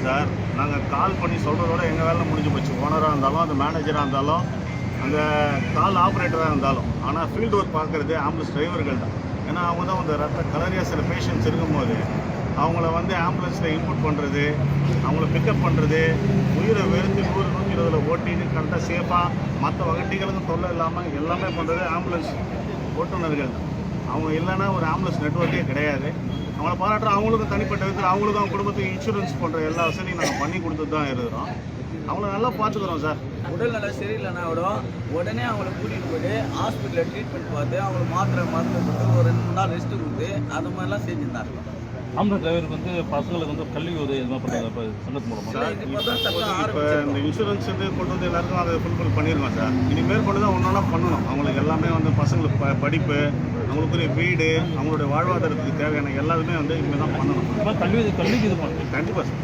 Sir. நாங்கள் கால் பண்ணி சொல்கிறதோட எங்கள் வேலை முடிஞ்சு போச்சு. ஓனராக இருந்தாலும், அந்த மேனேஜராக இருந்தாலும், அந்த கால் ஆப்ரேட்டராக இருந்தாலும். ஆனால் ஃபீல்டு ஒர்க் பார்க்குறது ஆம்புலன்ஸ் டிரைவர்கள் தான். ஏன்னா அவங்க தான் அந்த ரத்த கலரியாக சில பேஷண்ட்ஸ் இருக்கும்போது அவங்கள வந்து ஆம்புலன்ஸில் இன்புட் பண்ணுறது, அவங்கள பிக்கப் பண்ணுறது, உயிரை வெறுத்து 100-120 ஓட்டிட்டு கரெக்டாக சேஃபாக மற்ற வகட்டிகளுக்கும் தொல்லை இல்லாமல் எல்லாமே பண்ணுறது ஆம்புலன்ஸ் ஓட்டுநர்கள் தான். அவங்க இல்லைன்னா ஒரு ஆம்புலன்ஸ் நெட்வொர்க்கே கிடையாது. அவங்கள பாராட்டுறோம். அவங்களுக்கும் தனிப்பட்ட விதத்தில் அவங்களுக்கும் அவங்க குடும்பத்துக்கு இன்சூரன்ஸ் பண்ணுற எல்லா வசதியும் நாங்கள் பண்ணி கொடுத்துட்டு தான் இருக்கிறோம். அவங்கள நல்லா பார்த்துக்குறோம் சார். உடல்நல சரியில்லைன்னா கூட உடனே அவங்கள கூட்டிகிட்டு போய்ட்டு ஹாஸ்பிட்டலில் ட்ரீட்மெண்ட் பார்த்து அவங்களுக்கு மாத்திரை கொடுத்து ஒரு 2-3 நாள் ரெஸ்ட்டு கொடுத்து அது மாதிரிலாம் செஞ்சுருந்தாங்க. ஆம்புலன்ஸ் டிரைவருக்கு வந்து பசங்களுக்கு வந்து கல்வி உதவி எதுவும் பண்ணுறாங்க இப்போ சங்கத்து மூலமாக. இப்போ இந்த இன்சூரன்ஸ் வந்து கொண்டு வந்து எல்லாருக்கும் அதை ஃபுல்ஃபில் பண்ணியிருக்கோம் சார். இனிமேல் கொண்டு தான் ஒன்றா பண்ணணும். அவங்களுக்கு எல்லாமே வந்து பசங்களுக்கு படிப்பு, அவங்களுக்குரிய வீடு, அவங்களுடைய வாழ்வாதாரத்துக்கு தேவையான எல்லாருமே வந்து இனிமேல் தான் பண்ணணும். கல்விக்கு இது பண்ணணும் கண்டிப்பாக சார்.